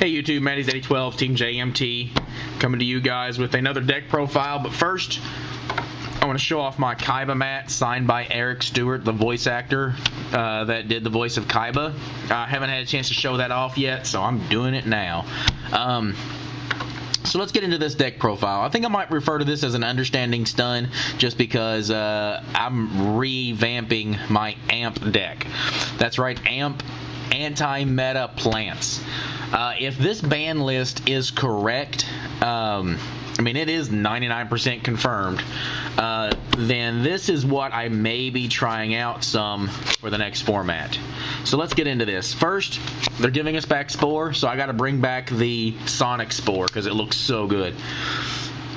Hey YouTube, Matty's8012, Team A.M.P, coming to you guys with another deck profile. But first, I want to show off my Kaiba mat signed by Eric Stewart, the voice actor that did the voice of Kaiba. I haven't had a chance to show that off yet, so I'm doing it now. So let's get into this deck profile. I think I might refer to this as an understanding stun just because I'm revamping my A.M.P deck. That's right, A.M.P, anti-meta plants. If this ban list is correct, I mean it is 99% confirmed, then this is what I may be trying out some for the next format. So let's get into this. First, they're giving us back Spore, so I got to bring back the Sonic Spore because it looks so good.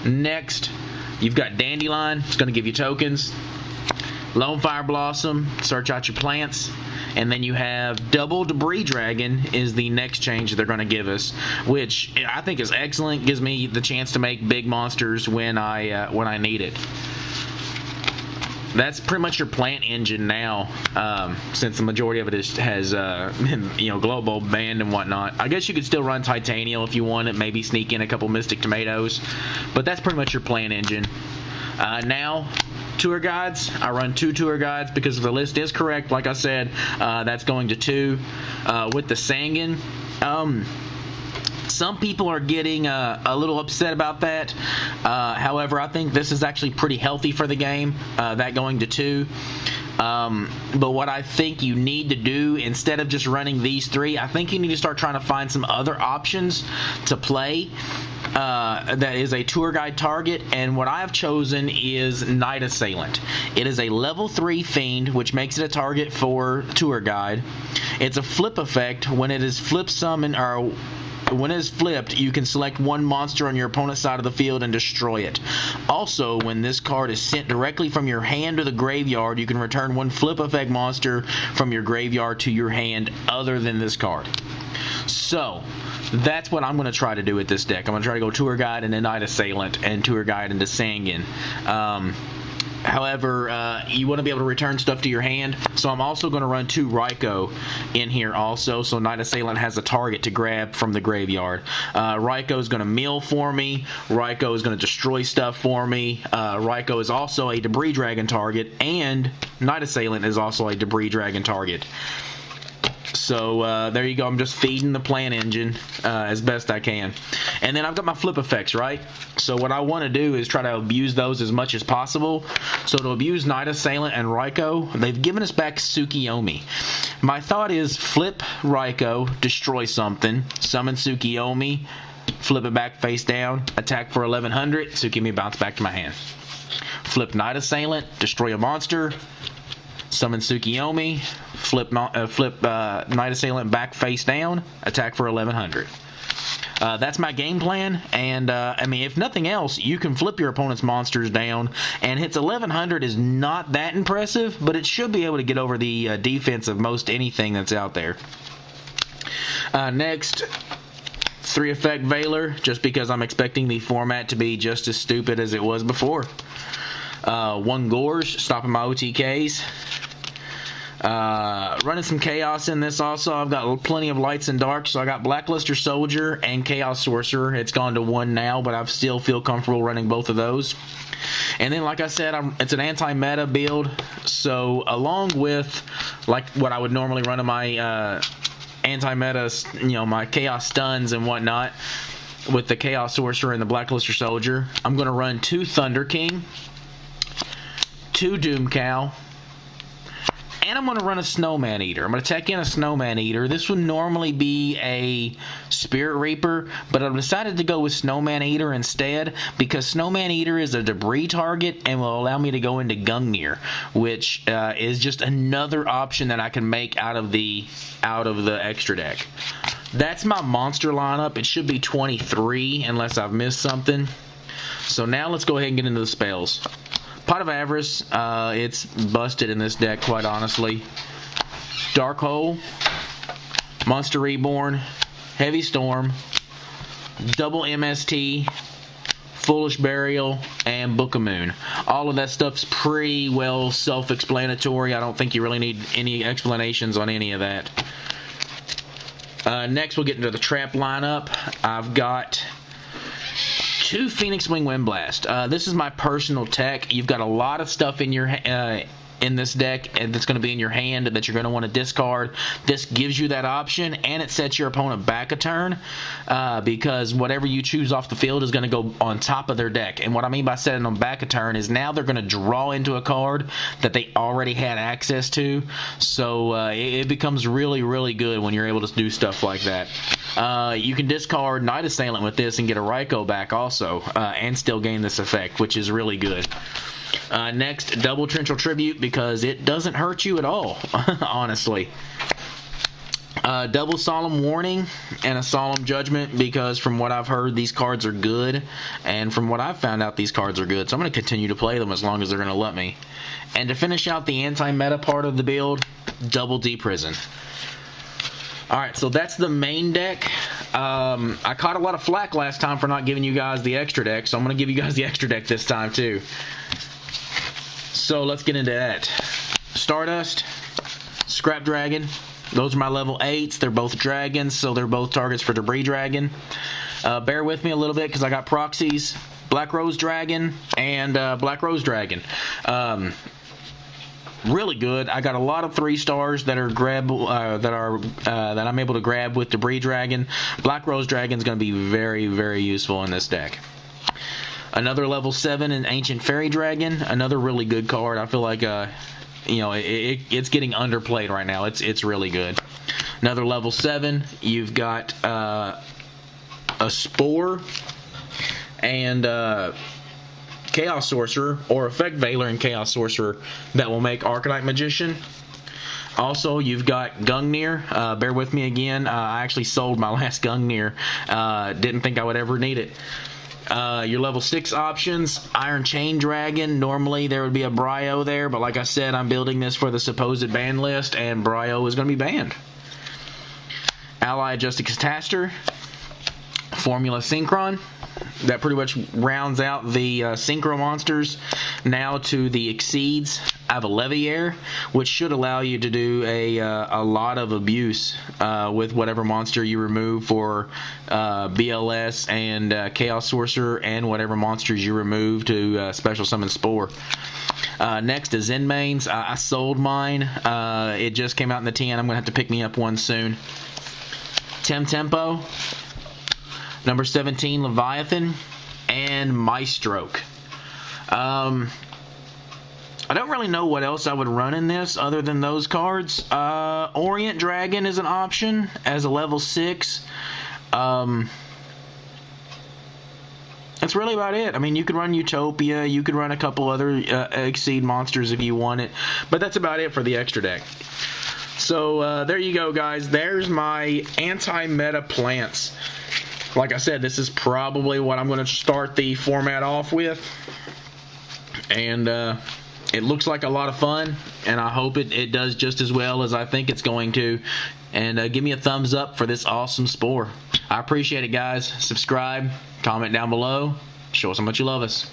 Next, you've got Dandelion. It's going to give you tokens. Lone Fire Blossom, search out your plants. And then you have Double Debris Dragon is the next change they're going to give us, which I think is excellent. Gives me the chance to make big monsters when I need it. That's pretty much your plant engine now, since the majority of it has been, global banned and whatnot. I guess you could still run Titanium if you want it, maybe sneak in a couple Mystic Tomatoes, but that's pretty much your plant engine. Now, tour guides. I run 2 tour guides because if the list is correct, like I said, that's going to 2. With the Sangan, some people are getting a little upset about that. However, I think this is actually pretty healthy for the game, that going to 2. But what I think you need to do, instead of just running these 3, I think you need to start trying to find some other options to play that is a tour guide target, and what I've chosen is Night Assailant. It is a level 3 fiend, which makes it a target for tour guide. It's a flip effect. When it is flip summon, or when it is flipped, you can select one monster on your opponent's side of the field and destroy it. Also, when this card is sent directly from your hand to the graveyard, you can return one flip effect monster from your graveyard to your hand other than this card. So, that's what I'm going to try to do with this deck. I'm going to try to go Tour Guide into Night Assailant and Tour Guide into Sangan. However, you want to be able to return stuff to your hand, so I'm also going to run 2 YuGiOh in here also, so Night Assailant has a target to grab from the graveyard. YuGiOh is going to mill for me. YuGiOh is going to destroy stuff for me. YuGiOh is also a Debris Dragon target, and Night Assailant is also a Debris Dragon target. So there you go. I'm just feeding the plant engine as best I can. And then I've got my flip effects, right? So what I want to do is try to abuse those as much as possible. So to abuse Night Assailant and YuGiOh, they've given us back Tsukiyomi. My thought is flip YuGiOh, destroy something, summon Tsukiyomi, flip it back face down, attack for 1100, Tsukiyomi bounce back to my hand. Flip Night Assailant, destroy a monster, summon Tsukiyomi, flip Night Assailant back face down, attack for 1100. That's my game plan, and I mean, if nothing else, you can flip your opponent's monsters down, and hits 1100 is not that impressive, but it should be able to get over the defense of most anything that's out there. Next, 3 effect Veiler, just because I'm expecting the format to be just as stupid as it was before. 1 Gorge, stopping my OTKs. Running some Chaos in this also. I've got plenty of lights and darks, so I got Blackluster Soldier and Chaos Sorcerer. It's gone to 1 now, but I still feel comfortable running both of those. And then, like I said, it's an anti-meta build, so along with like what I would normally run in my anti-meta, my Chaos Stuns and whatnot, with the Chaos Sorcerer and the Blackluster Soldier, I'm going to run 2 Thunder King, 2 Doom Cow, and I'm going to run a Snowman Eater. I'm going to tech in a Snowman Eater. This would normally be a Spirit Reaper, but I've decided to go with Snowman Eater instead because Snowman Eater is a debris target and will allow me to go into Gungnir, which is just another option that I can make out of the extra deck. That's my monster lineup. It should be 23 unless I've missed something. So now let's go ahead and get into the spells. Pot of Avarice, it's busted in this deck, quite honestly. Dark Hole, Monster Reborn, Heavy Storm, Double MST, Foolish Burial, and Book of Moon. All of that stuff's pretty well self-explanatory. I don't think you really need any explanations on any of that. Next, we'll get into the trap lineup. I've got 2 Phoenix Wing Wind Blast. This is my personal tech. You've got a lot of stuff in your in this deck and that's going to be in your hand that you're going to want to discard. This gives you that option, and it sets your opponent back a turn because whatever you choose off the field is going to go on top of their deck. And what I mean by setting them back a turn is now they're going to draw into a card that they already had access to. So it becomes really, really good when you're able to do stuff like that. You can discard Night Assailant with this and get a Raikou back also, and still gain this effect, which is really good. Next, double Torrential Tribute because it doesn't hurt you at all, honestly. Double Solemn Warning and a Solemn Judgment because from what I've heard, these cards are good, and from what I've found out, these cards are good, so I'm going to continue to play them as long as they're going to let me. And to finish out the anti-meta part of the build, double D-Prison. Alright, so that's the main deck. I caught a lot of flack last time for not giving you guys the extra deck, so I'm going to give you guys the extra deck this time too. So let's get into that. Stardust, Scrap Dragon. Those are my level 8s. They're both dragons, so they're both targets for Debris Dragon. Bear with me a little bit because I got proxies. Black Rose Dragon and Black Rose Dragon. Really good. I got a lot of 3 stars that are that I'm able to grab with Debris Dragon. Black Rose Dragon is going to be very, very useful in this deck. Another level 7 in Ancient Fairy Dragon. Another really good card. I feel like it's getting underplayed right now. It's really good. Another level 7. You've got a Spore and Chaos Sorcerer, or Effect Veiler and Chaos Sorcerer that will make Arcanite Magician. Also, you've got Gungnir. Bear with me again. I actually sold my last Gungnir. Didn't think I would ever need it. Your level 6 options, Iron Chain Dragon. Normally there would be a Bryo there, but like I said, I'm building this for the supposed ban list, and Bryo is going to be banned. Ally Adjusted Cataster. Formula Synchron. That pretty much rounds out the Synchro monsters. Now to the Exceeds. I have a Leviair, which should allow you to do a lot of abuse with whatever monster you remove for BLS and Chaos Sorcerer, and whatever monsters you remove to Special Summon Spore. Next is Zenmaines. I sold mine. It just came out in the 10. I'm going to have to pick me up one soon. Tempo. Number 17, Leviathan, and Maestroke. I don't really know what else I would run in this other than those cards. Orient Dragon is an option as a level 6. That's really about it. I mean, you could run Utopia, you could run a couple other Exceed monsters if you want it, but that's about it for the extra deck. So there you go, guys. There's my anti-meta plants. Like I said, this is probably what I'm going to start the format off with. And it looks like a lot of fun, and I hope it does just as well as I think it's going to. And give me a thumbs up for this awesome Spore. I appreciate it, guys. Subscribe, comment down below, show us how much you love us.